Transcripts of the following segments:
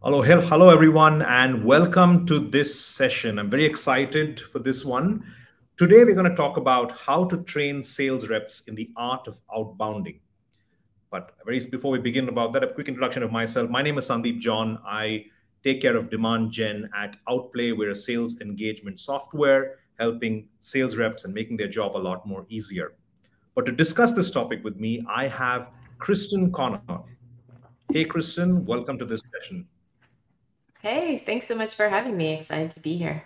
Hello everyone, and welcome to this session. I'm very excited for this one. Today, we're going to talk about how to train sales reps in the art of outbounding. But before we begin about that, a quick introduction of myself. My name is Sandeep John. I take care of demand gen at Outplay. We're a sales engagement software helping sales reps and making their job a lot more easier. But to discuss this topic with me, I have Krysten Conner. Hey, Krysten, welcome to this session. Hey, thanks so much for having me. Excited to be here.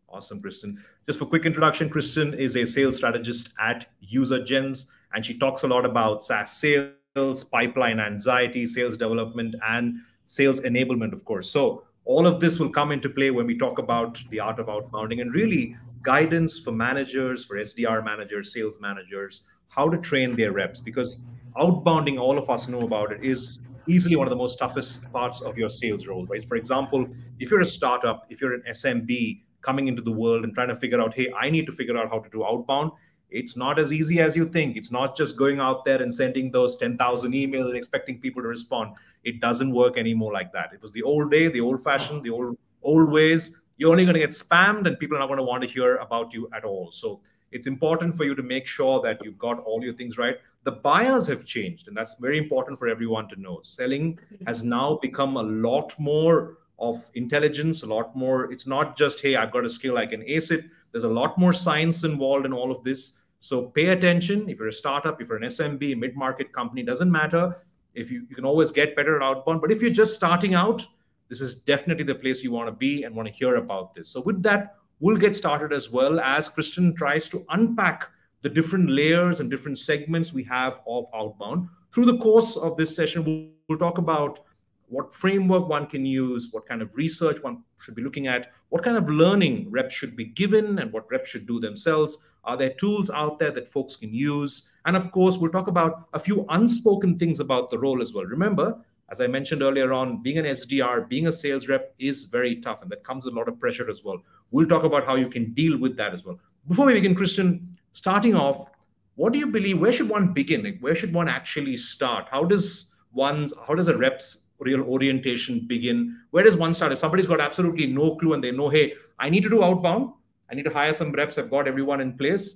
Awesome, Krysten. Just for quick introduction, Krysten is a sales strategist at UserGems, and she talks a lot about SaaS sales, pipeline anxiety, sales development, and sales enablement, of course. So all of this will come into play when we talk about the art of outbounding and really guidance for managers, for SDR managers, sales managers, how to train their reps. Because outbounding, all of us know about it, is easily one of the most toughest parts of your sales role, right? For example, if you're a startup, if you're an SMB coming into the world and trying to figure out, hey, I need to figure out how to do outbound, it's not as easy as you think. It's not just going out there and sending those 10,000 emails and expecting people to respond. It doesn't work anymore like that. It was the old day, the old fashioned, the old ways. You're only going to get spammed and people are not going to want to hear about you at all. So it's important for you to make sure that you've got all your things right. The buyers have changed, and that's very important for everyone to know. Selling has now become a lot more of intelligence, a lot more. It's not just, hey, I've got a skill, I can ace it. There's a lot more science involved in all of this. So pay attention. If you're a startup, if you're an SMB, mid-market company, doesn't matter. If you can always get better at outbound. But if you're just starting out, this is definitely the place you want to be and want to hear about this. So with that, we'll get started as well as Krysten tries to unpack the different layers and different segments we have of outbound. Through the course of this session, we'll talk about what framework one can use, what kind of research one should be looking at, what kind of learning reps should be given, and what reps should do themselves. Are there tools out there that folks can use? And of course, we'll talk about a few unspoken things about the role as well. Remember, as I mentioned earlier on, being an SDR, being a sales rep is very tough, and that comes with a lot of pressure as well. We'll talk about how you can deal with that as well. Before we begin, Krysten, starting off, what do you believe? Where should one begin? Like, where should one actually start? How does a rep's real orientation begin? Where does one start? If somebody's got absolutely no clue and they know, hey, I need to do outbound, I need to hire some reps, I've got everyone in place,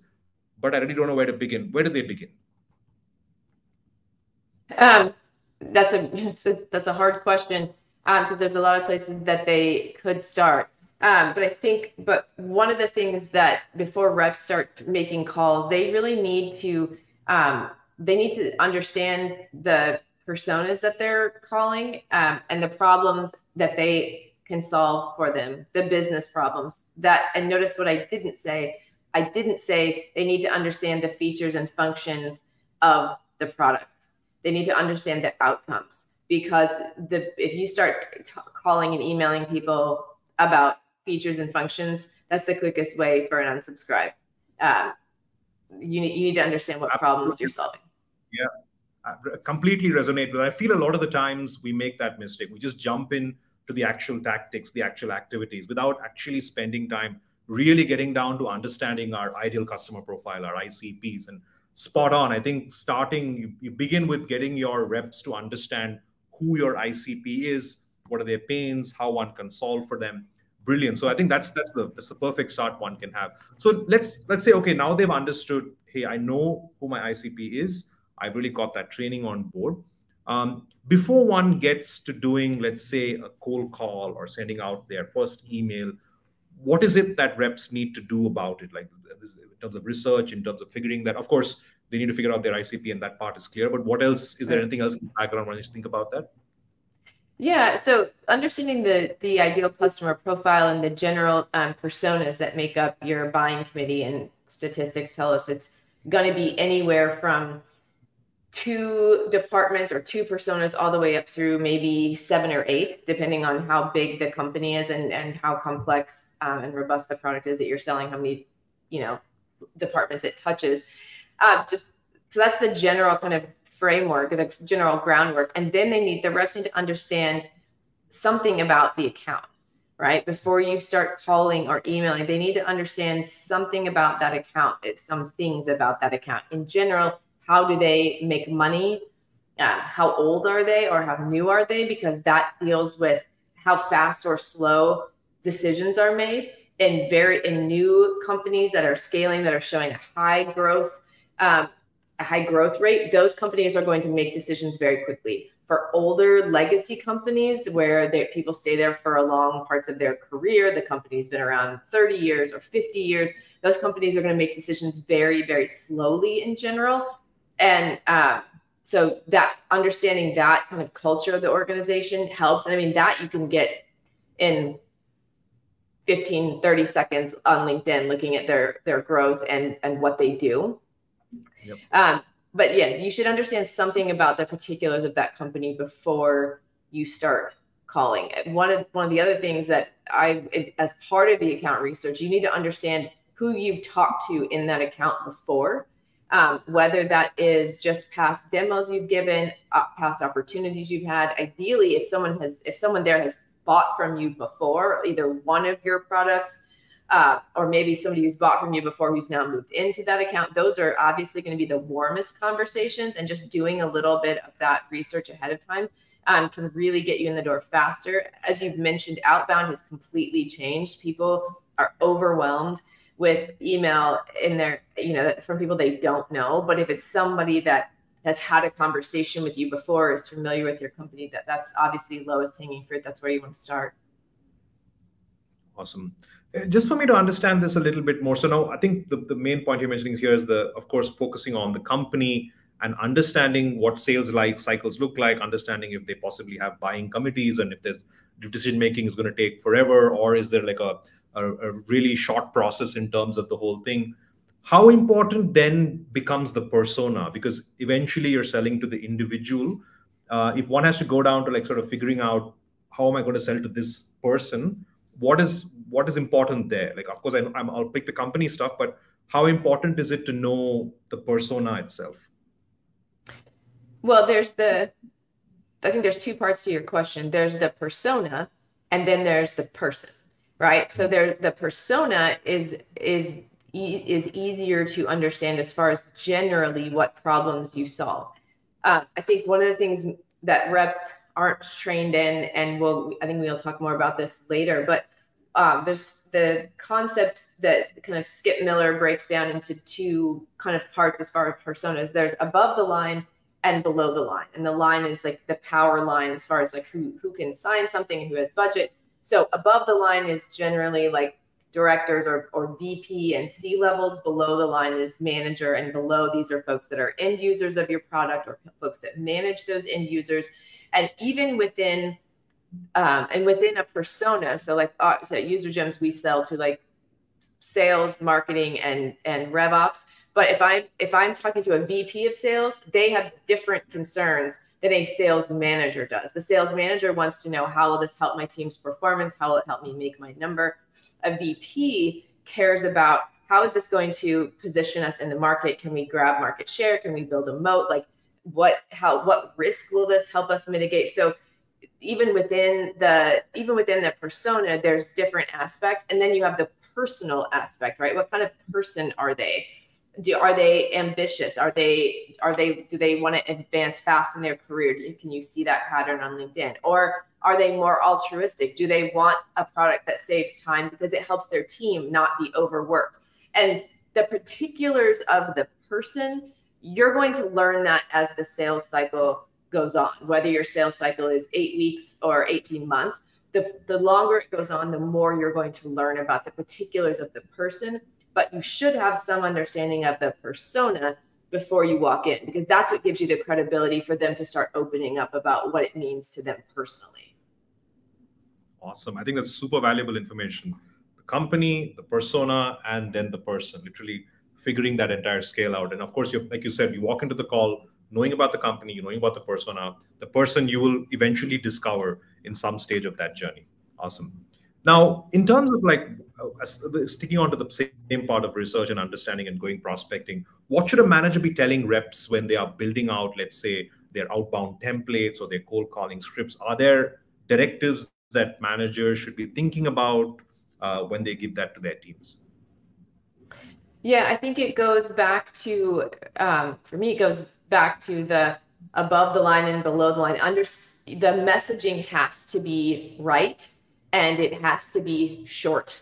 but I really don't know where to begin. Where do they begin? That's a hard question because there's a lot of places that they could start. But one of the things that before reps start making calls, they really need to understand the personas that they're calling and the problems that they can solve for them, the business problems that. And notice what I didn't say. I didn't say they need to understand the features and functions of the product. They need to understand the outcomes, because if you start calling and emailing people about features and functions, that's the quickest way for an unsubscribe. You need to understand what problems you're solving. Yeah, I completely resonate with it. I feel a lot of the times we make that mistake. We just jump in to the actual tactics, the actual activities, without actually spending time really getting down to understanding our ideal customer profile, our ICPs. And spot on. I think you begin with getting your reps to understand who your ICP is, what are their pains, how one can solve for them. Brilliant. So I think that's the perfect start one can have. So let's say, okay, now they've understood, hey, I know who my ICP is. I've really got that training on board. Before one gets to doing, let's say, a cold call or sending out their first email, what is it that reps need to do about it? Like in terms of research, in terms of figuring that, of course, they need to figure out their ICP and that part is clear. But what else? Is there anything else in the background when you think about that? Yeah, so understanding the ideal customer profile and the general personas that make up your buying committee, and statistics tell us it's going to be anywhere from 2 departments or 2 personas all the way up through maybe 7 or 8, depending on how big the company is and how complex and robust the product is that you're selling, how many departments it touches. So that's the general kind of framework, the general groundwork. And then the reps need to understand something about the account, right? Before you start calling or emailing, they need to understand something about that account, some things about that account. In general, how do they make money? how old are they or how new are they, because that deals with how fast or slow decisions are made in new companies that are scaling, that are showing a high growth rate. Those companies are going to make decisions very quickly. For older legacy companies where people stay there for a long parts of their career, the company's been around 30 years or 50 years, those companies are going to make decisions very, very slowly in general. And so that understanding that kind of culture of the organization helps. And I mean, that you can get in 15, 30 seconds on LinkedIn, looking at their growth and what they do. Yep. But yeah, you should understand something about the particulars of that company before you start calling. One of the other things that as part of the account research, you need to understand who you've talked to in that account before, whether that is just past demos you've given, past opportunities you've had. Ideally, if someone there has bought from you before, either one of your products, or maybe somebody who's bought from you before who's now moved into that account, those are obviously going to be the warmest conversations. And just doing a little bit of that research ahead of time can really get you in the door faster. As you've mentioned, Outbound has completely changed. People are overwhelmed with email from people they don't know. But if it's somebody that has had a conversation with you before, is familiar with your company, that's obviously lowest hanging fruit. That's where you want to start. Awesome. Just for me to understand this a little bit more. So now I think the main point you're mentioning here is of course, focusing on the company and understanding what sales cycles look like, understanding if they possibly have buying committees and if decision-making is going to take forever, or is there like a really short process in terms of the whole thing. How important then becomes the persona? Because eventually you're selling to the individual. If one has to go down to like sort of figuring out how am I going to sell to this person, what is important there? Like, of course, I'll pick the company stuff, but how important is it to know the persona itself? Well, I think there's two parts to your question. There's the persona, and then there's the person, right? So the persona is easier to understand as far as generally what problems you solve. I think one of the things that reps aren't trained in, and I think we'll talk more about this later, but there's the concept that kind of Skip Miller breaks down into two kind of parts as far as personas. There's above the line and below the line. And the line is like the power line as far as like who can sign something and who has budget. So above the line is generally like directors or VP and C levels. Below the line is manager, and below these are folks that are end users of your product or folks that manage those end users. And even within a persona, so like so at UserGems, we sell to like sales, marketing, and rev ops. But if I'm talking to a VP of sales, they have different concerns than a sales manager does. The sales manager wants to know, how will this help my team's performance? How will it help me make my number? A VP cares about, how is this going to position us in the market? Can we grab market share? Can we build a moat? Like what risk will this help us mitigate? So even within the persona, there's different aspects. And then you have the personal aspect, right? What kind of person are they? Are they ambitious? Do they want to advance fast in their career? Can you see that pattern on LinkedIn? Or are they more altruistic? Do they want a product that saves time because it helps their team not be overworked? And the particulars of the person, you're going to learn that as the sales cycle goes on, whether your sales cycle is 8 weeks or 18 months. The longer it goes on, the more you're going to learn about the particulars of the person. But you should have some understanding of the persona before you walk in, because that's what gives you the credibility for them to start opening up about what it means to them personally. Awesome. I think that's super valuable information. The company, the persona, and then the person, literally figuring that entire scale out. And of course, like you said, you walk into the call knowing about the company, knowing about the persona, the person you will eventually discover in some stage of that journey. Awesome. Now, in terms of like sticking on to the same part of research and understanding and going prospecting, what should a manager be telling reps when they are building out, let's say, their outbound templates or their cold calling scripts? Are there directives that managers should be thinking about when they give that to their teams? Yeah, I think it goes back to, for me, it goes back to above the line and below the line. The messaging has to be right, and it has to be short.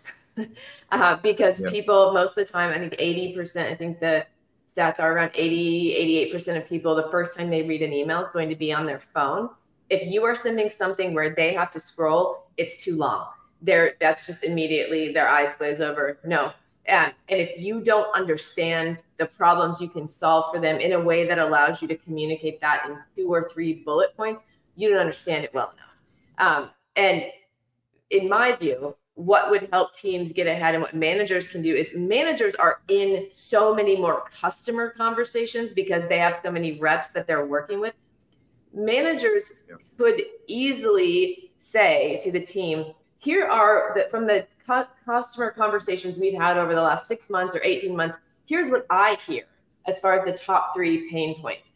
Because people, most of the time, I think 80%, I think the stats are around 88% of people, the first time they read an email is going to be on their phone. If you are sending something where they have to scroll, it's too long. That's just immediately their eyes glaze over. No. And if you don't understand the problems you can solve for them in a way that allows you to communicate that in 2 or 3 bullet points, you don't understand it well enough. And in my view, what would help teams get ahead and what managers can do is managers are in so many more customer conversations because they have so many reps that they're working with. Managers could easily say to the team, here are from the customer conversations we've had over the last 6 months or 18 months, here's what I hear as far as the top 3 pain points.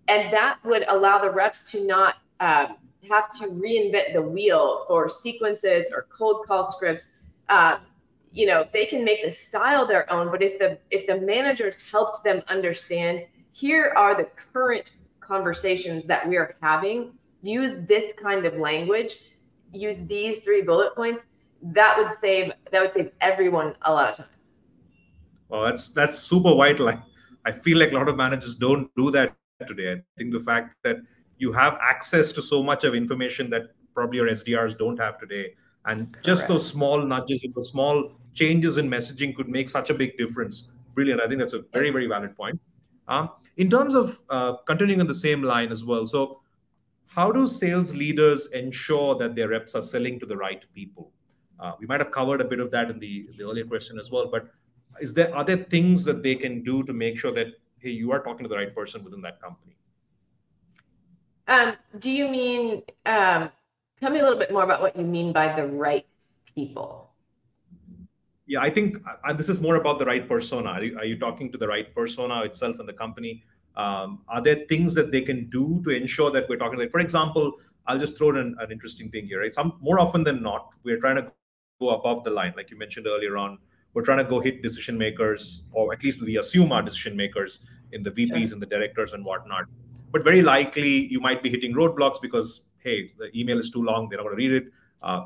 And that would allow the reps to not have to reinvent the wheel for sequences or cold call scripts. They can make the style their own, but if the managers helped them understand, here are the current conversations that we're having, use this kind of language, use these 3 bullet points, that would save everyone a lot of time. Well, that's super vital. I feel like a lot of managers don't do that today. I think the fact that you have access to so much of information that probably your SDRs don't have today, and just those small nudges, those small changes in messaging could make such a big difference. Brilliant. I think that's a very, very valid point. In terms of continuing on the same line as well, so how do sales leaders ensure that their reps are selling to the right people? We might have covered a bit of that in the earlier question as well, but are there things that they can do to make sure that, hey, you are talking to the right person within that company? Do you mean, tell me a little bit more about what you mean by the right people? Yeah, I think this is more about the right persona. Are you talking to the right persona itself in the company? Are there things that they can do to ensure that we're talking like, for example, I'll just throw in an interesting thing here, right? More often than not, we're trying to go above the line. Like you mentioned earlier on, we're trying to go hit decision makers, or at least we assume are decision makers in the VPs and the directors and whatnot. But very likely you might be hitting roadblocks because, hey, the email is too long. They're not going to read it.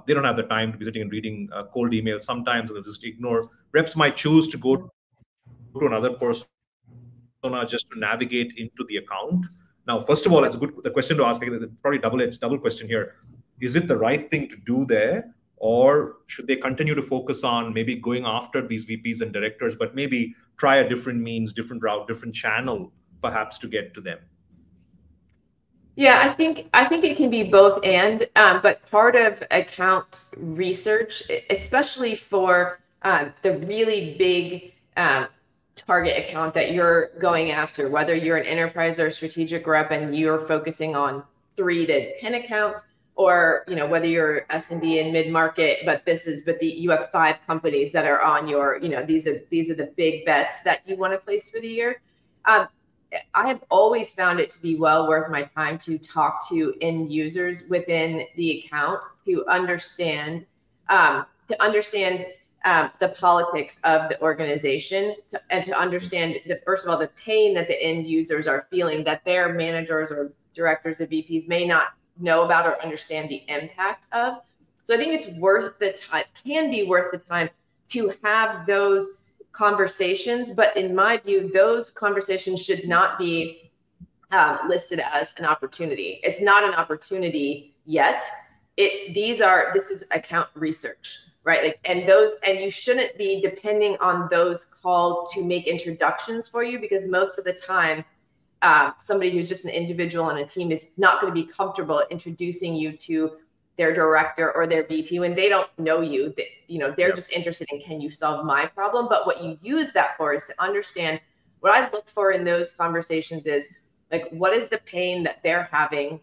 They don't have the time to be sitting and reading cold emails. Sometimes they'll just ignore. Reps might choose to go to another persona just to navigate into the account. Now, first of all, it's the question to ask, probably double question here. Is it the right thing to do there? Or should they continue to focus on maybe going after these VPs and directors, but maybe try a different means, different route, different channel, perhaps, to get to them? Yeah, I think it can be both and, but part of account research, especially for the really big target account that you're going after, whether you're an enterprise or a strategic rep and you're focusing on 3 to 10 accounts, or whether you're SMB and mid-market, you have 5 companies that are on your, these are the big bets that you want to place for the year. I have always found it to be well worth my time to talk to end users within the account to understand the politics of the organization, and to understand first of all, the pain that the end users are feeling that their managers or directors or VPs may not know about or understand the impact of. So I think it's can be worth the time to have those conversations. But in my view, those conversations should not be listed as an opportunity. It's not an opportunity yet. This is account research, right? And you shouldn't be depending on those calls to make introductions for you, because most of the time, somebody who's just an individual on a team is not going to be comfortable introducing you to their director or their VP when they don't know you. They're just interested in, can you solve my problem? But what you use that for is to understand. What I look for in those conversations is, like, what is the pain that they're having?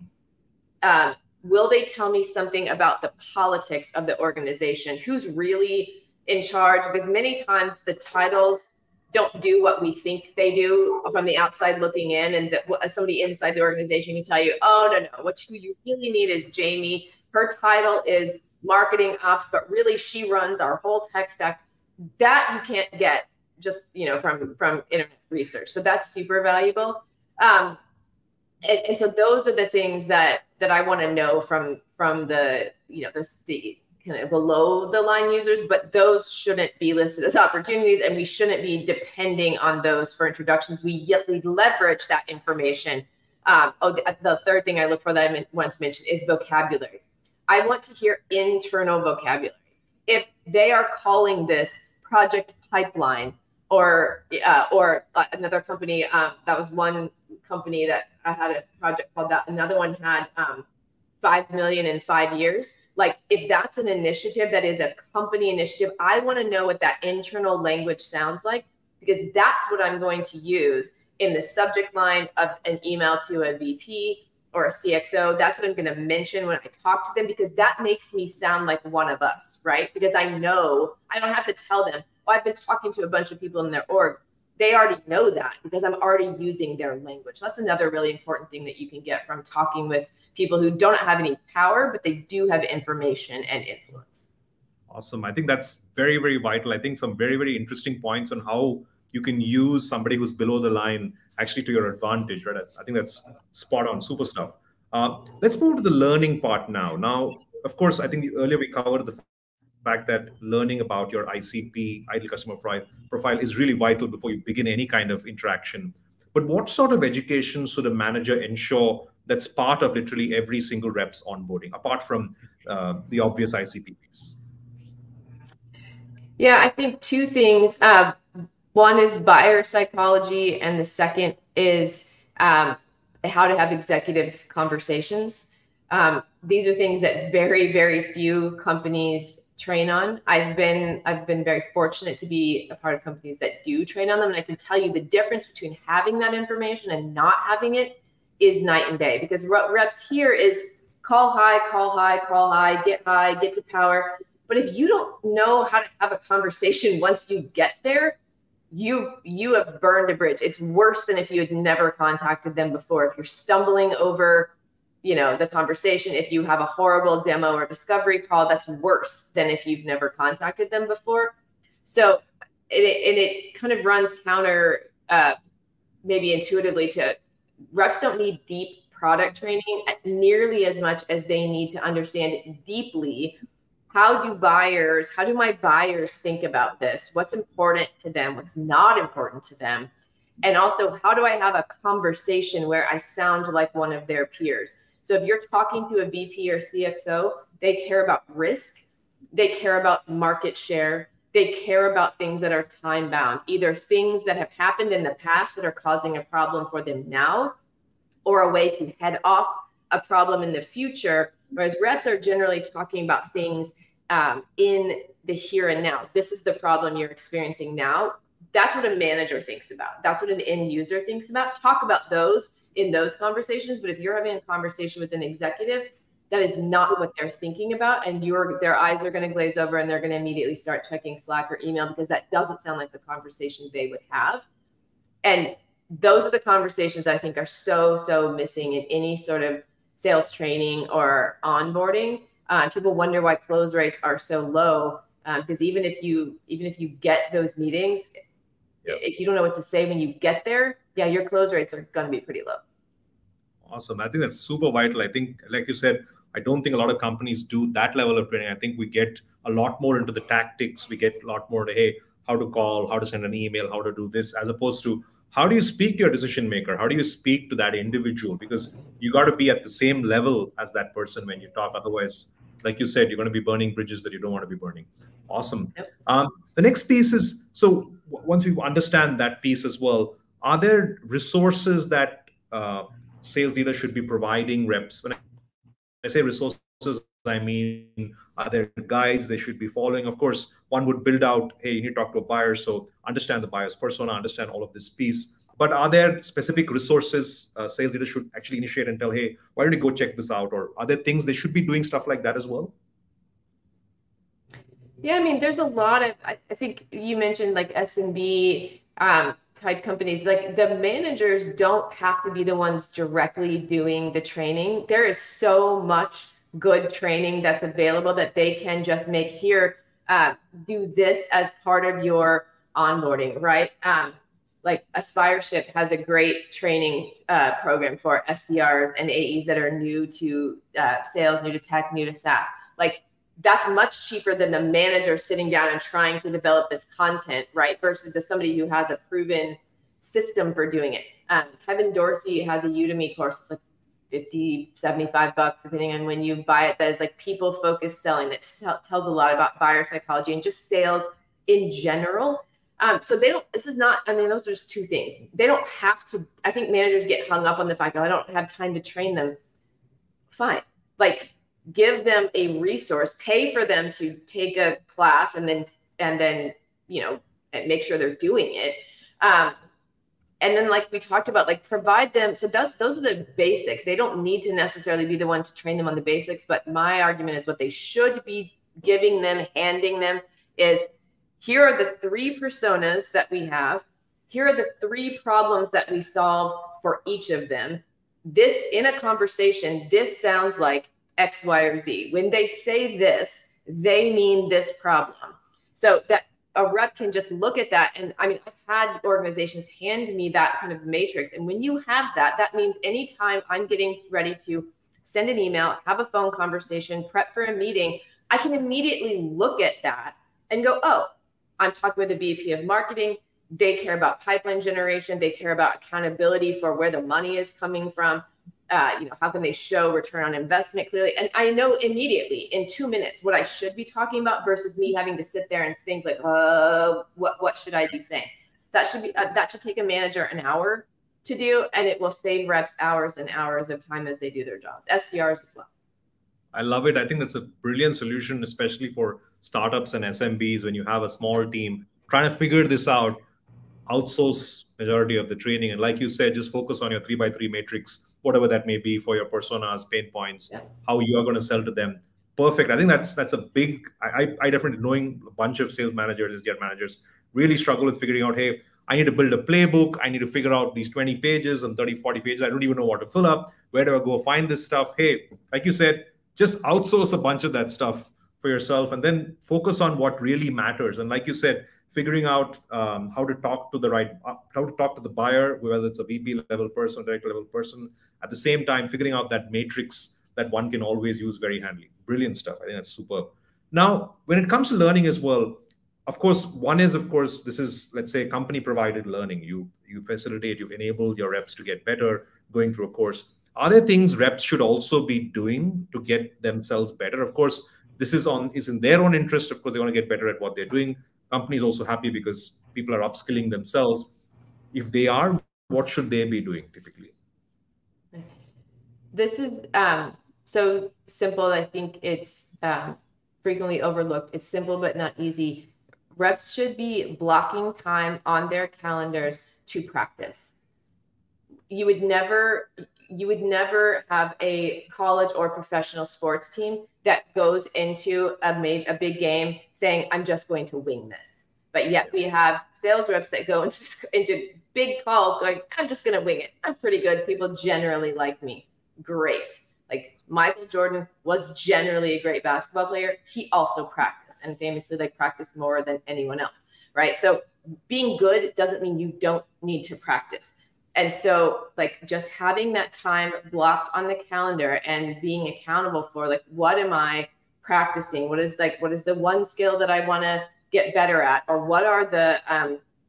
Will they tell me something about the politics of the organization? Who's really in charge? Because many times the titles don't do what we think they do from the outside looking in, and somebody inside the organization can tell you, oh, no, who you really need is Jamie. Her title is marketing ops, but really she runs our whole tech stack. That you can't get just from internet research. So that's super valuable. And so those are the things that I want to know from the, the kind of below the line users, but those shouldn't be listed as opportunities, and we shouldn't be depending on those for introductions. We leverage that information. The third thing I look for that I want to mention is vocabulary. I want to hear internal vocabulary. If they are calling this project pipeline, or another company, that was one company that I had a project called that. Another one had 5 million in 5 years. Like, if that's an initiative that is a company initiative, I want to know what that internal language sounds like, because that's what I'm going to use in the subject line of an email to a VP or a CXO. That's what I'm going to mention when I talk to them, because that makes me sound like one of us, right? Because I know I don't have to tell them, oh, I've been talking to a bunch of people in their org. They already know that because I'm already using their language. That's another really important thing that you can get from talking with people who don't have any power, but they do have information and influence. Awesome. I think that's very, very vital. I think some very, very interesting points on how you can use somebody who's below the line actually to your advantage, right? I think that's spot on, super stuff. Let's move to the learning part now. Now, of course, I think earlier we covered the fact that learning about your ICP, ideal customer profile, is really vital before you begin any kind of interaction. But what sort of education should a manager ensure that's part of literally every single rep's onboarding, apart from the obvious ICP piece? Yeah, I think two things. One is buyer psychology, and the second is how to have executive conversations. These are things that very, very few companies train on. I've been very fortunate to be a part of companies that do train on them, and I can tell you the difference between having that information and not having it is night and day. Because what reps here is call high, call high, call high, get to power. But if you don't know how to have a conversation once you get there, you have burned a bridge. It's worse than if you had never contacted them before. If you're stumbling over the conversation, if you have a horrible demo or discovery call, that's worse than if you've never contacted them before. So it kind of runs counter, maybe intuitively, to reps don't need deep product training nearly as much as they need to understand deeply how do my buyers think about this? What's important to them? What's not important to them? And also, how do I have a conversation where I sound like one of their peers? So if you're talking to a VP or CXO, they care about risk. They care about market share. They care about things that are time bound, either things that have happened in the past that are causing a problem for them now, or a way to head off a problem in the future. Whereas reps are generally talking about things in the here and now. This is the problem you're experiencing now. That's what a manager thinks about. That's what an end user thinks about. Talk about those in those conversations. But if you're having a conversation with an executive, that is not what they're thinking about. And their eyes are going to glaze over, and they're going to immediately start checking Slack or email, because that doesn't sound like the conversation they would have. And those are the conversations I think are so missing in any sort of sales training or onboarding. People wonder why close rates are so low, because even if you get those meetings, if you don't know what to say when you get there, your close rates are going to be pretty low. Awesome. I think that's super vital. I think, like you said, I don't think a lot of companies do that level of training. I think we get a lot more into the tactics. We get a lot more to, hey, how to call, how to send an email, how to do this, as opposed to how do you speak to your decision maker? How do you speak to that individual? Because you got to be at the same level as that person when you talk. Otherwise, like you said, you're going to be burning bridges that you don't want to be burning. Awesome. Yep. The next piece is, so once we understand that piece as well, are there resources that sales leaders should be providing reps? When I say resources, I mean, are there guides they should be following? Of course, one would build out, hey, you need to talk to a buyer, so understand the buyer's persona, understand all of this piece. But are there specific resources sales leaders should actually initiate and tell, hey, why don't you go check this out? Or are there things they should be doing, stuff like that as well? Yeah, I mean, there's a lot of, I think you mentioned like SMB type companies. Like, the managers don't have to be the ones directly doing the training. There is so much good training that's available that they can just make here, do this as part of your onboarding, right? like Aspireship has a great training program for SDRs and AEs that are new to sales, new to tech, new to SaaS. Like that's much cheaper than the manager sitting down and trying to develop this content, right? Versus as somebody who has a proven system for doing it. Kevin Dorsey has a Udemy course. It's like 50, 75 bucks, depending on when you buy it. That is like people focused selling that tells a lot about buyer psychology and just sales in general. So they don't, this is not, I mean, those are just two things. They don't have to, I think managers get hung up on the fact that I don't have time to train them. Fine. Like give them a resource, pay for them to take a class and then, you know, make sure they're doing it. And then like we talked about, like provide them. So those are the basics. They don't need to necessarily be the one to train them on the basics. But my argument is what they should be giving them, handing them is, here are the 3 personas that we have. Here are the 3 problems that we solve for each of them. This, in a conversation, this sounds like X, Y, or Z. When they say this, they mean this problem. So that a rep can just look at that. And I mean, I've had organizations hand me that kind of matrix. And when you have that, that means anytime I'm getting ready to send an email, have a phone conversation, prep for a meeting, I can immediately look at that and go, oh, I'm talking with the VP of marketing. They care about pipeline generation. They care about accountability for where the money is coming from. You know, how can they show return on investment clearly? And I know immediately in 2 minutes what I should be talking about versus me having to sit there and think like, what should I be saying? That should be that should take a manager an hour to do, and it will save reps hours and hours of time as they do their jobs. SDRs as well. I love it. I think that's a brilliant solution, especially for startups and SMBs when you have a small team trying to figure this out. Outsource majority of the training, and like you said, just focus on your 3x3 matrix, whatever that may be for your personas, pain points, how you are going to sell to them. Perfect. I think that's a big. I definitely, knowing a bunch of sales managers, SDR managers, really struggle with figuring out, hey, I need to build a playbook. I need to figure out these 20 pages and 30, 40 pages. I don't even know what to fill up. Where do I go find this stuff? Hey, like you said, just outsource a bunch of that stuff for yourself and then focus on what really matters. And like you said, figuring out how to talk to the buyer, whether it's a VP level person, director level person, at the same time, figuring out that matrix that one can always use very handily. Brilliant stuff. I think that's superb. Now, when it comes to learning as well, of course, this is, let's say, company provided learning. You facilitate, you enable your reps to get better going through a course. Are there things reps should also be doing to get themselves better? Of course, this is in their own interest. Of course, they want to get better at what they're doing. Company is also happy because people are upskilling themselves. If they are, what should they be doing typically? This is so simple. I think it's frequently overlooked. It's simple, but not easy. Reps should be blocking time on their calendars to practice. You would never have a college or professional sports team that goes into a big game saying, I'm just going to wing this. But yet we have sales reps that go into big calls going, I'm just going to wing it. I'm pretty good. People generally like me. Great. Like Michael Jordan was generally a great basketball player. He also practiced and famously practiced more than anyone else, right? So being good doesn't mean you don't need to practice. And so just having that time blocked on the calendar and being accountable for what am I practicing? What is the one skill that I want to get better at? Or what are the,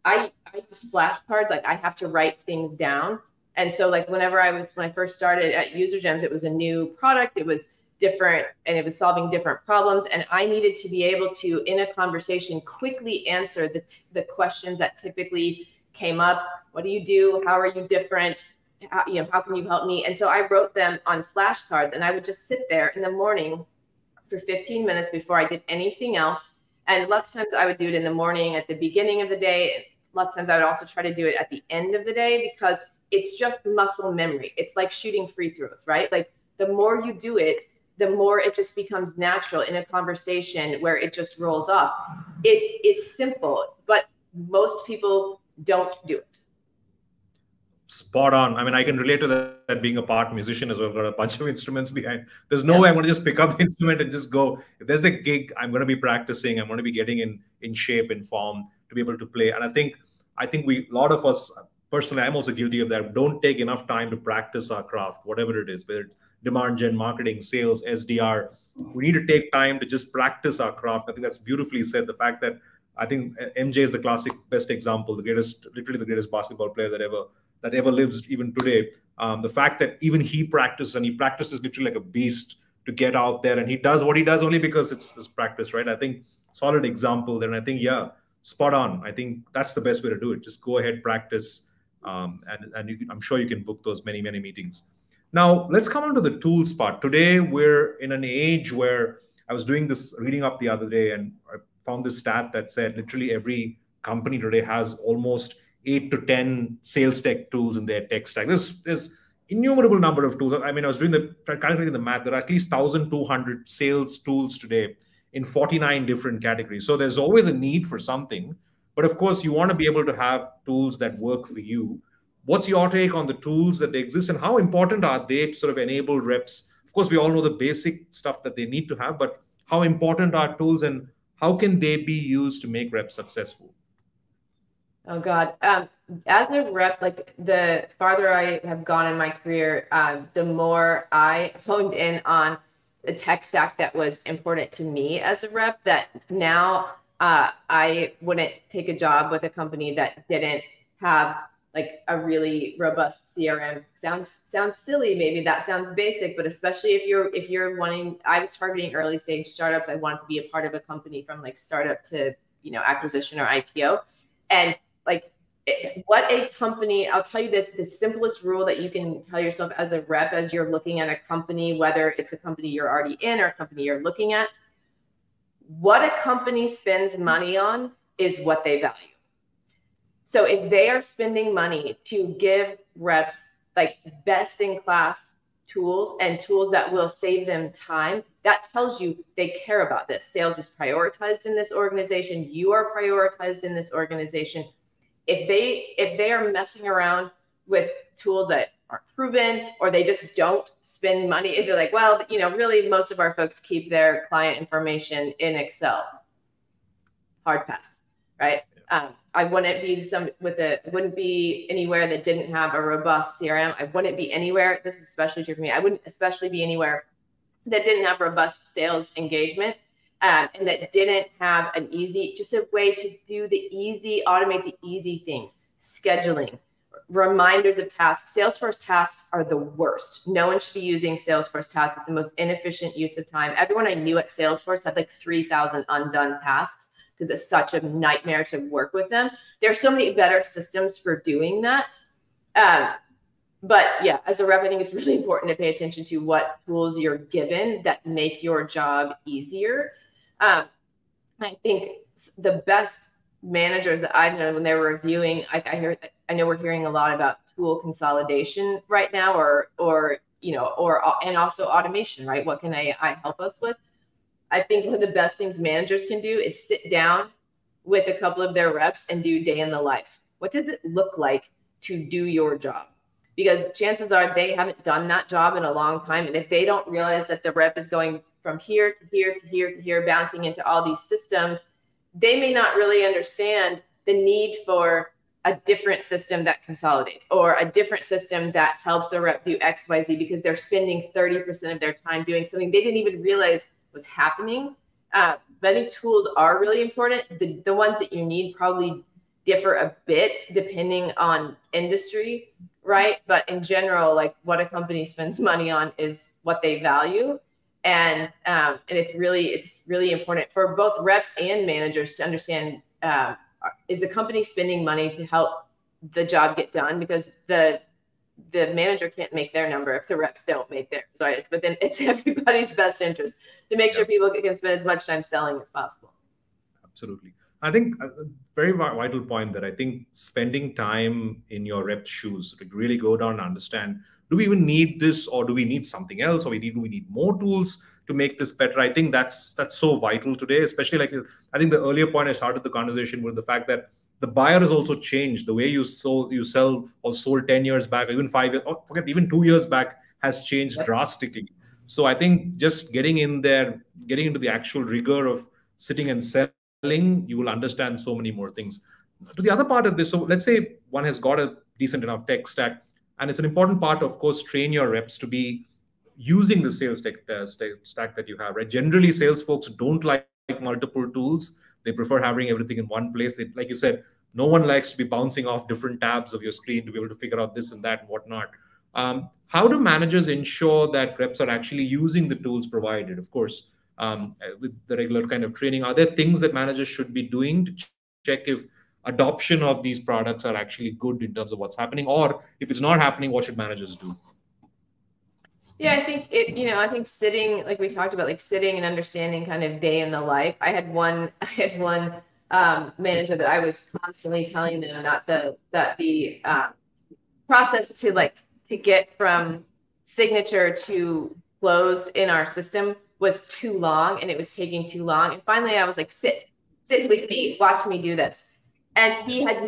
I use flashcards, I have to write things down. And so when I first started at UserGems, it was a new product, it was different, and it was solving different problems. And I needed to be able to, in a conversation, quickly answer the questions that typically came up. What do you do? How are you different? How can you help me? And so I wrote them on flashcards, and I would just sit there in the morning for 15 minutes before I did anything else. And lots of times I would do it in the morning at the beginning of the day. Lots of times I would also try to do it at the end of the day because it's just muscle memory. It's like shooting free throws, right? The more you do it, the more it just becomes natural in a conversation where it just rolls off. It's simple, but most people don't do it. Spot on. I mean, I can relate to that being a part musician as well. I've got a bunch of instruments behind. There's no way I'm going to just pick up the instrument and just go. If there's a gig, I'm going to be practicing. I'm going to be getting in shape, in form to be able to play. And I think I think a lot of us, personally, I'm also guilty of that, don't take enough time to practice our craft, whatever it is, whether it's demand gen, marketing, sales, SDR. We need to take time to just practice our craft. I think that's beautifully said. The fact that I think MJ is the classic best example, the greatest, literally the greatest basketball player that ever lives, even today. The fact that even he practices, and he practices literally like a beast to get out there, and he does what he does only because it's this practice, right? I think solid example there, and I think, yeah, spot on. I think that's the best way to do it. Just go ahead, practice, and I'm sure you can book those many meetings. Now let's come on to the tools part. Today we're in an age where I was doing this reading up the other day, and I found this stat that said literally every company today has almost 8 to 10 sales tech tools in their tech stack. There's innumerable number of tools. I mean, I was calculating the math. There are at least 1,200 sales tools today in 49 different categories. So there's always a need for something. But of course, you want to be able to have tools that work for you. What's your take on the tools that exist, and how important are they to sort of enable reps? Of course, we all know the basic stuff that they need to have, but how important are tools, and how can they be used to make reps successful? Oh God. As a rep, like the farther I have gone in my career, the more I honed in on the tech stack that was important to me as a rep, that now I wouldn't take a job with a company that didn't have like a really robust CRM. Sounds silly, maybe that sounds basic, but especially if you're wanting, I was targeting early stage startups. I wanted to be a part of a company from like startup to, acquisition or IPO. And like what a company, I'll tell you this, the simplest rule that you can tell yourself as a rep, as you're looking at a company, whether it's a company you're already in or a company you're looking at, what a company spends money on is what they value. So if they are spending money to give reps like best in class tools and tools that will save them time, that tells you they care about this. Sales is prioritized in this organization. You are prioritized in this organization. If they are messing around with tools that aren't proven, or they just don't spend money, if you're like, well, really most of our folks keep their client information in Excel, hard pass, right? I wouldn't be anywhere that didn't have a robust CRM. I wouldn't be anywhere, this is especially true for me, I wouldn't especially be anywhere that didn't have robust sales engagement, and that didn't have just a way to do automate the easy things, scheduling, reminders of tasks. Salesforce tasks are the worst. No one should be using Salesforce tasks. It's the most inefficient use of time. Everyone I knew at Salesforce had like 3,000 undone tasks, because it's such a nightmare to work with them. There are so many better systems for doing that. But yeah, as a rep, I think it's really important to pay attention to what tools you're given that make your job easier. I think the best managers that I've known when they're reviewing, I know we're hearing a lot about tool consolidation right now, and also automation, right? What can AI help us with? I think one of the best things managers can do is sit down with a couple of their reps and do day in the life. What does it look like to do your job? Because chances are they haven't done that job in a long time. And if they don't realize that the rep is going from here to here to here to here, bouncing into all these systems, they may not really understand the need for a different system that consolidates, or a different system that helps a rep do X, Y, Z, because they're spending 30% of their time doing something they didn't even realize was happening. But I think tools are really important. The ones that you need probably differ a bit depending on industry, right? But in general, like what a company spends money on is what they value. And it's really important for both reps and managers to understand, is the company spending money to help the job get done? Because the manager can't make their number if the reps don't make theirs, right? But then it's everybody's best interest to make sure people can spend as much time selling as possible. Absolutely. I think a very vital point that I think spending time in your rep's shoes to really go down and understand, do we even need this, or do we need something else, or do we need more tools to make this better? I think that's so vital today, especially like I think the earlier point I started the conversation with the fact that the buyer has also changed. The way you sell or sold 10 years back, or even 5 years, or forget, even 2 years back has changed drastically. So I think just getting into the actual rigor of sitting and selling, you will understand so many more things. To the other part of this, so let's say one has got a decent enough tech stack, and it's an important part, of course, train your reps to be using the sales tech stack that you have, right? Generally, sales folks don't like multiple tools. They prefer having everything in one place. Like you said, no one likes to be bouncing off different tabs of your screen to be able to figure out this and that and whatnot. How do managers ensure that reps are actually using the tools provided? Of course, with the regular kind of training, are there things that managers should be doing to check if adoption of these products are actually good in terms of what's happening, or if it's not happening, what should managers do? Yeah, I think I think sitting, like we talked about, like sitting and understanding kind of day in the life. I had one manager that I was constantly telling them that the process to get from signature to closed in our system was too long, and it was taking too long. And finally I was like, sit with me, watch me do this. And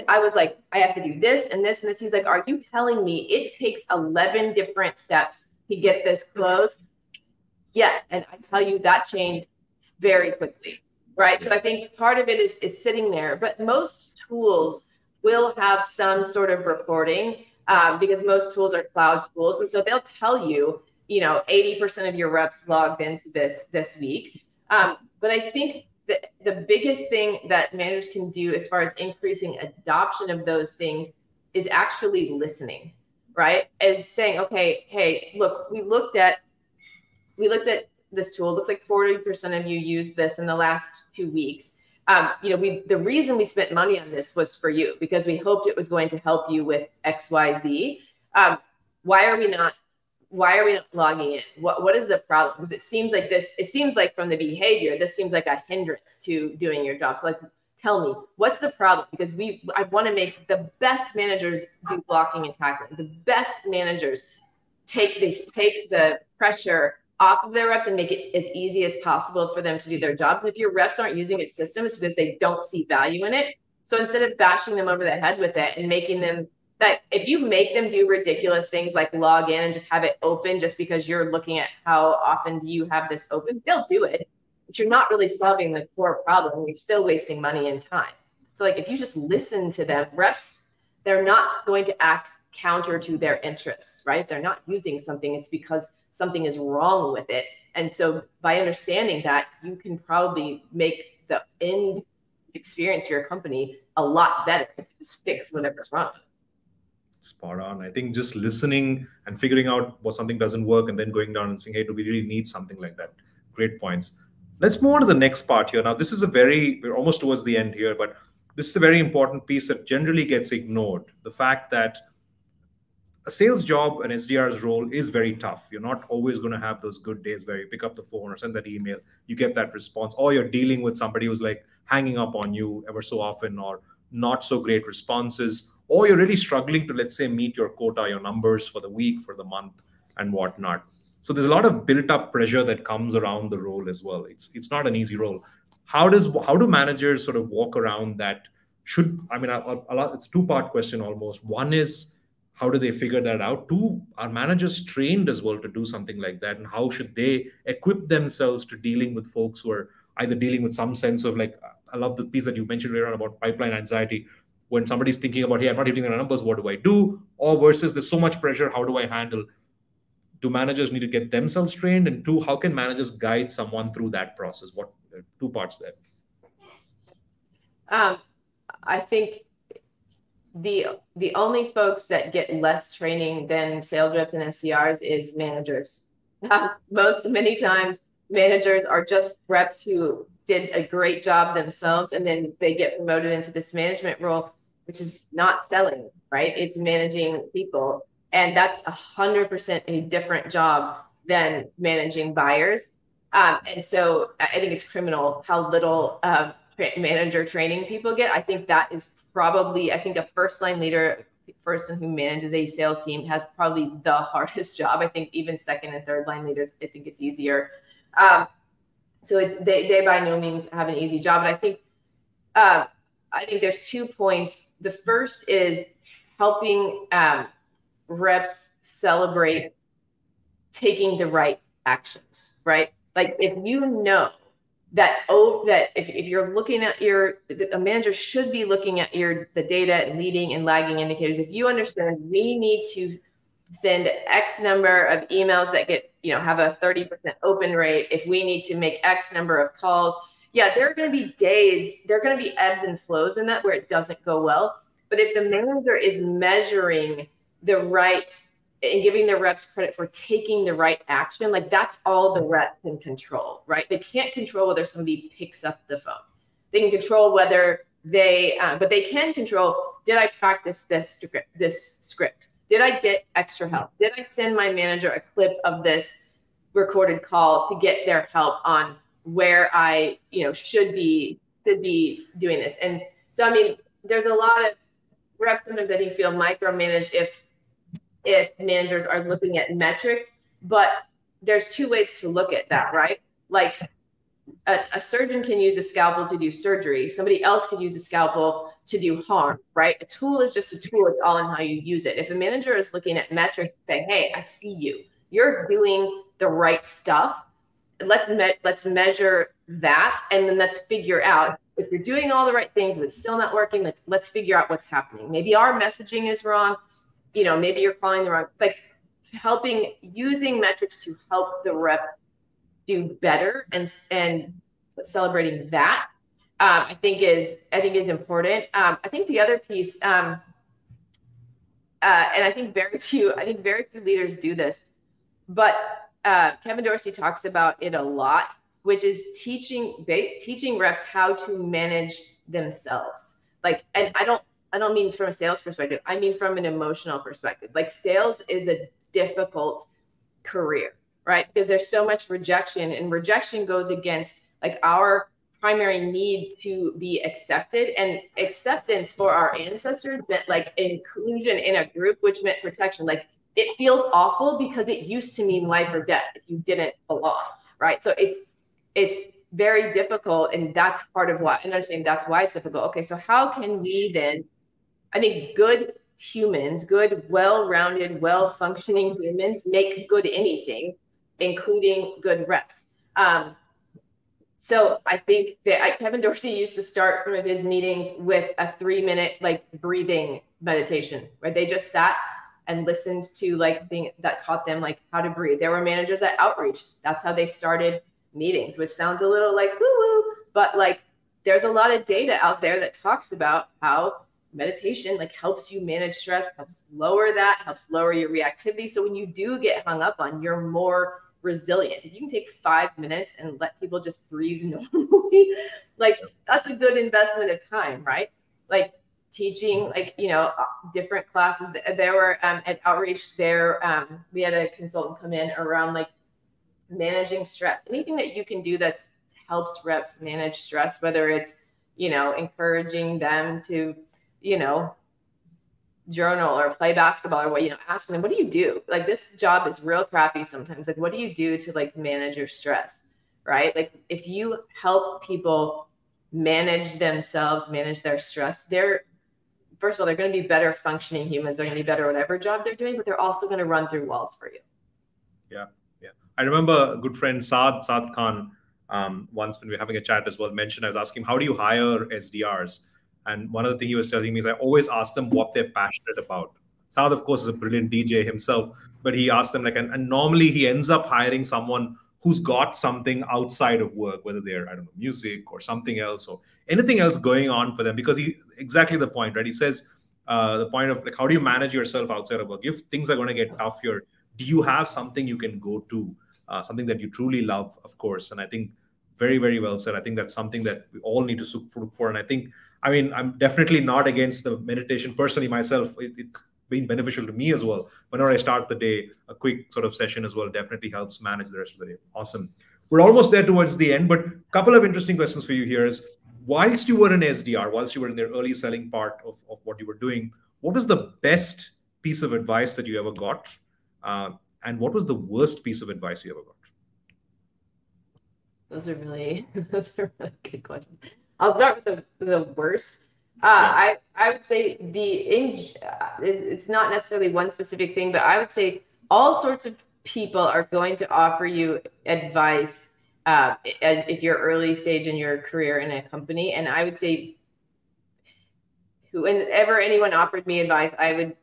I was like, I have to do this and this and this. He's like, are you telling me it takes 11 different steps to get this closed? Yes. And I tell you, that changed very quickly, right? So I think part of it is sitting there, but most tools will have some sort of reporting, because most tools are cloud tools. And so they'll tell you, 80% of your reps logged into this week. But I think the biggest thing that managers can do as far as increasing adoption of those things is actually listening, right? Is saying, okay, hey, look, we looked at this tool. It looks like 40% of you used this in the last 2 weeks. The reason we spent money on this was for you, because we hoped it was going to help you with XYZ. Why are we not logging in? What is the problem? Because it seems like from the behavior, this seems like a hindrance to doing your job. So like, tell me, what's the problem? Because I want to make the best managers do blocking and tackling. The best managers take the pressure off of their reps and make it as easy as possible for them to do their jobs. And if your reps aren't using its system, it's because they don't see value in it. So instead of bashing them over the head with it and making them, that if you make them do ridiculous things like log in and just have it open just because you're looking at how often do you have this open, they'll do it, but you're not really solving the core problem. You're still wasting money and time. So like if you just listen to them, reps, they're not going to act counter to their interests, right? If they're not using something, it's because something is wrong with it. And so by understanding that, you can probably make the end experience for your company a lot better. Just fix whatever's wrong. Spot on. I think just listening and figuring out what something doesn't work and then going down and saying, hey, do we really need something like that? Great points. Let's move on to the next part here. Now, we're almost towards the end here, but this is a very important piece that generally gets ignored. The fact that a sales job, an SDR's role, is very tough. You're not always going to have those good days where you pick up the phone or send that email, you get that response, or you're dealing with somebody who's like hanging up on you ever so often, or not so great responses, or you're really struggling to, let's say, meet your quota, your numbers for the week, for the month, and whatnot. So there's a lot of built-up pressure that comes around the role as well. It's not an easy role. How do managers sort of walk around that? It's a two-part question almost. One is, how do they figure that out? Two, are managers trained as well to do something like that? And how should they equip themselves to dealing with folks who are either dealing with some sense of like, I love the piece that you mentioned earlier on about pipeline anxiety. When somebody's thinking about, hey, I'm not hitting the numbers, what do I do? Or versus there's so much pressure, how do I handle? Do managers need to get themselves trained? And two, how can managers guide someone through that process? Two parts there. I think the only folks that get less training than sales reps and SDRs is managers. Many times managers are just reps who did a great job themselves, and then they get promoted into this management role, which is not selling, right? It's managing people. And that's 100% a different job than managing buyers. And so I think it's criminal how little manager training people get. I think that is probably, a first-line leader, person who manages a sales team, has probably the hardest job. I think even second and third line leaders, I think it's easier. So they by no means have an easy job. And I think there's 2 points. The first is helping reps celebrate taking the right actions, right? Like if you know that if you're looking at a manager should be looking at the data and leading and lagging indicators. If you understand we need to send X number of emails that get, have a 30% open rate, if we need to make X number of calls, yeah, there are going to be days, there are going to be ebbs and flows in that where it doesn't go well. But if the manager is measuring the right and giving the reps credit for taking the right action, like that's all the rep can control, right? They can't control whether somebody picks up the phone. They can control whether but they can control, did I practice this script? Did I get extra help? Did I send my manager a clip of this recorded call to get their help on where I, should be doing this? And so, I mean, there's a lot of reps sometimes I think feel micromanaged if managers are looking at metrics, but there's two ways to look at that, right? Like a surgeon can use a scalpel to do surgery. Somebody else could use a scalpel to do harm, right? A tool is just a tool. It's all in how you use it. If a manager is looking at metrics saying, hey, I see you, you're doing the right stuff. Let's measure that. And then let's figure out if you're doing all the right things, but it's still not working, let's figure out what's happening. Maybe our messaging is wrong. Maybe you're calling the wrong, like using metrics to help the rep do better and celebrating that, I think is important. I think the other piece, and I think very few leaders do this, but Kevin Dorsey talks about it a lot, which is teaching reps how to manage themselves. Like, and I don't mean from a sales perspective. I mean from an emotional perspective. Like, sales is a difficult career, right? Because there's so much rejection, and rejection goes against like our primary need to be accepted, and acceptance for our ancestors meant like inclusion in a group, which meant protection. Like, it feels awful because it used to mean life or death if you didn't belong, right? So it's very difficult, and that's part of why, and understanding that's why it's difficult. Okay, so how can we then, I think good humans, good, well-rounded, well-functioning humans make good anything, including good reps. So I think that Kevin Dorsey used to start some of his meetings with a 3-minute like breathing meditation, where they just sat and listened to like thing that taught them like how to breathe. There were managers at Outreach. That's how they started meetings, which sounds a little like woo-woo, but like there's a lot of data out there that talks about how meditation like helps you manage stress, helps lower your reactivity. So when you do get hung up on, you're more resilient. If you can take 5 minutes and let people just breathe normally, like that's a good investment of time, right? Like teaching, like, different classes. There were at Outreach there, we had a consultant come in around like managing stress. Anything that you can do that helps reps manage stress, whether it's, encouraging them to, journal or play basketball or what, asking them, what do you do? Like, this job is real crappy sometimes. Like, what do you do to like manage your stress, right? Like, if you help people manage themselves, manage their stress, first of all, they're going to be better functioning humans. They're going to be better whatever job they're doing, but they're also going to run through walls for you. Yeah. I remember a good friend, Saad Khan, once when we were having a chat as well, mentioned, I was asking him, how do you hire SDRs? And one of the things he was telling me is I always ask them what they're passionate about. Saad, of course, is a brilliant DJ himself, but he asked them and normally he ends up hiring someone who's got something outside of work, whether they're, I don't know, music or something else or anything else going on for them, because exactly the point, right? He says the point of like, how do you manage yourself outside of work? If things are going to get tough here, do you have something you can go to, something that you truly love, of course? And I think very, very well said. I think that's something that we all need to look for. And I think, I'm definitely not against the meditation personally myself. It's been beneficial to me as well. Whenever I start the day, a quick sort of session as well definitely helps manage the rest of the day. Awesome. We're almost there towards the end, but a couple of interesting questions for you here is, whilst you were an SDR, whilst you were in the early selling part of what you were doing, what was the best piece of advice that you ever got? And what was the worst piece of advice you ever got? Those are really good questions. I'll start with the worst. Yeah. I would say it's not necessarily one specific thing, but I would say all sorts of people are going to offer you advice if you're early stage in your career in a company. And I would say, whenever anyone offered me advice, I would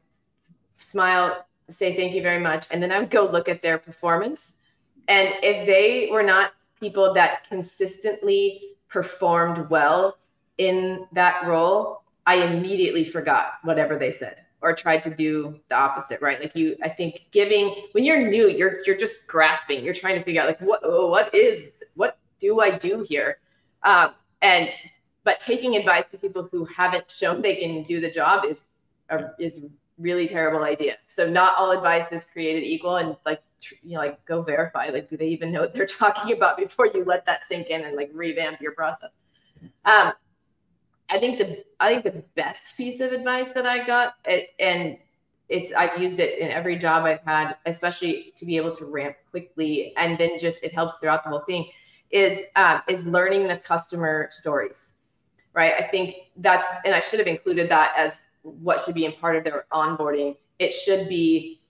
smile, say thank you very much, and then I would go look at their performance. And if they were not people that consistently performed well in that role, I immediately forgot whatever they said or tried to do the opposite, right? Like I think when you're new, you're just grasping, you're trying to figure out like, what do I do here? But taking advice from people who haven't shown they can do the job is really terrible idea. So not all advice is created equal, and like go verify, like, do they even know what they're talking about before you let that sink in and like revamp your process. I think the best piece of advice that I got, and I've used it in every job I've had, especially to be able to ramp quickly, and then just it helps throughout the whole thing, is learning the customer stories, right? I think and I should have included that as what should be in part of their onboarding. It should be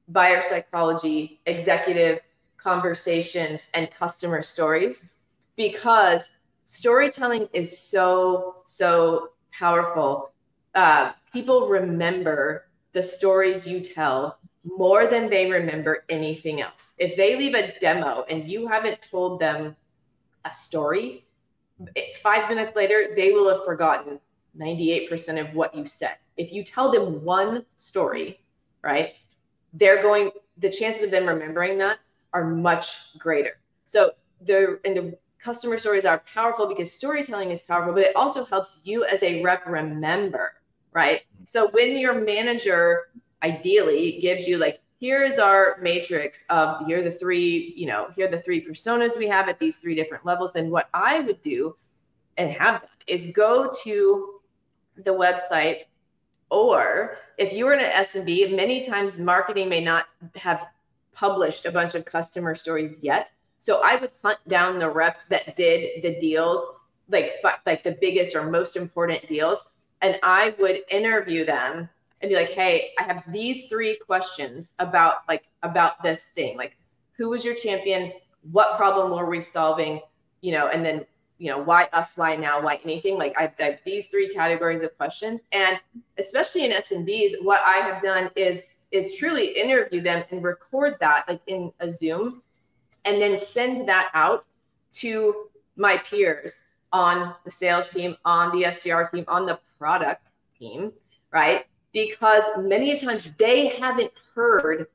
buyer psychology, executive conversations, and customer stories, because storytelling is so powerful. People remember the stories you tell more than they remember anything else. If they leave a demo and you haven't told them a story, 5 minutes later, they will have forgotten 98% of what you said. If you tell them one story, right, the chances of them remembering that are much greater. So the customer stories are powerful because storytelling is powerful, but it also helps you as a rep remember, right? So when your manager ideally gives you like, here's our matrix of here are the three personas we have at these 3 different levels, then what I would do and have done is go to the website, or if you were in an SMB, many times marketing may not have published a bunch of customer stories yet. So I would hunt down the reps that did the deals, like the biggest or most important deals, and I would interview them and be like, hey, I have these 3 questions about this thing. Like, who was your champion? What problem were we solving? And then, why us, why now, why anything? Like I have these 3 categories of questions. And especially in SMBs, what I have done is truly interview them and record that like in a Zoom, and then send that out to my peers on the sales team, on the SDR team, on the product team, right? Because many times they haven't heard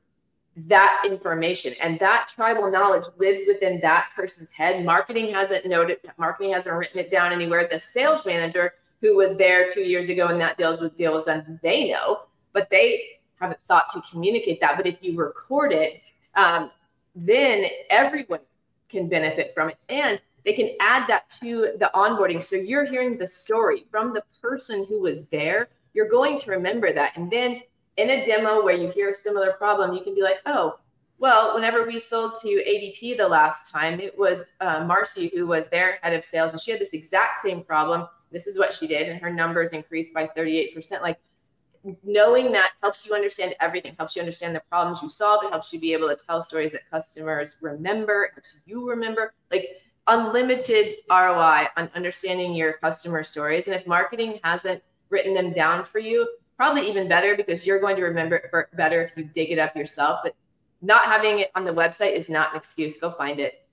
that information, and that tribal knowledge lives within that person's head. Marketing hasn't written it down anywhere. The sales manager who was there 2 years ago and that deal was done, they know, but they haven't thought to communicate that. But if you record it, then everyone can benefit from it, and they can add that to the onboarding. So you're hearing the story from the person who was there. You're going to remember that. And then in a demo where you hear a similar problem, you can be like, oh, well, whenever we sold to ADP the last time, it was Marcy who was their head of sales, and she had this exact same problem. This is what she did, and her numbers increased by 38%. Like, knowing that helps you understand everything, helps you understand the problems you solve. It helps you be able to tell stories that customers remember, it helps you remember. Like, unlimited ROI on understanding your customer stories. And if marketing hasn't written them down for you, probably even better, because you're going to remember it better if you dig it up yourself. But not having it on the website is not an excuse. Go find it.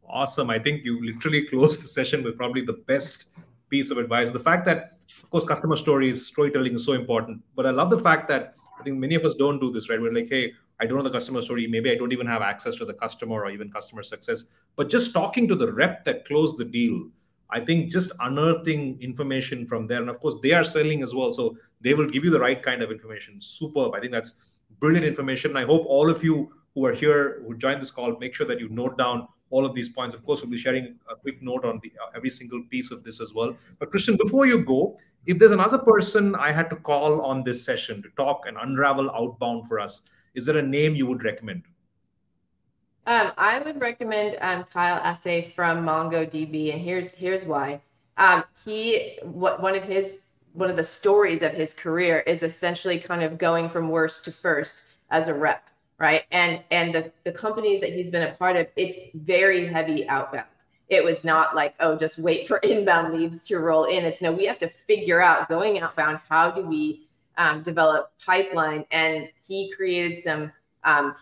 Awesome. I think you literally closed the session with probably the best piece of advice. The fact that, of course, customer storytelling is so important. But I love the fact that I think many of us don't do this, right? We're like, hey, I don't know the customer story. Maybe I don't even have access to the customer or even customer success. But just talking to the rep that closed the deal, I think just unearthing information from there. And of course, they are selling as well. So they will give you the right kind of information. Superb. I think that's brilliant information. I hope all of you who are here, who joined this call, make sure that you note down all of these points. Of course, we'll be sharing a quick note on every single piece of this as well. But Krysten, before you go, if there's another person I had to call on this session to talk and unravel Outbound for us, is there a name you would recommend? I would recommend Kyle Assay from MongoDB, and here's why. One of the stories of his career is essentially kind of going from worst to first as a rep. right? And the companies that he's been a part of, it's very heavy outbound. It was not like, oh, just wait for inbound leads to roll in. It's no, we have to figure out going outbound, how do we develop pipeline? And he created some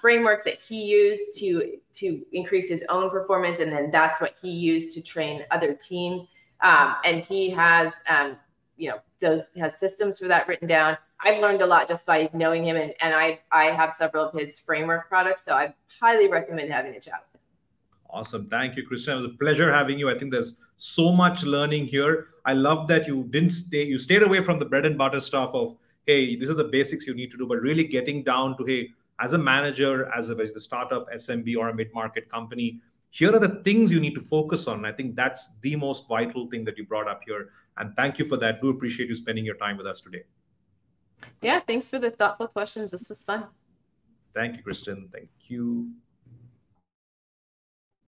frameworks that he used to increase his own performance. And then that's what he used to train other teams. And he has, has systems for that written down. I've learned a lot just by knowing him, and I have several of his framework products. So I highly recommend having a chat with him. Awesome. Thank you, Krysten. It was a pleasure having you. I think there's so much learning here. I love that you stayed away from the bread and butter stuff of, hey, these are the basics you need to do, but really getting down to, hey, as a manager, as a startup, SMB, or a mid-market company, here are the things you need to focus on. I think that's the most vital thing that you brought up here. And thank you for that. Do appreciate you spending your time with us today. Yeah, thanks for the thoughtful questions. This was fun. Thank you, Krysten. Thank you.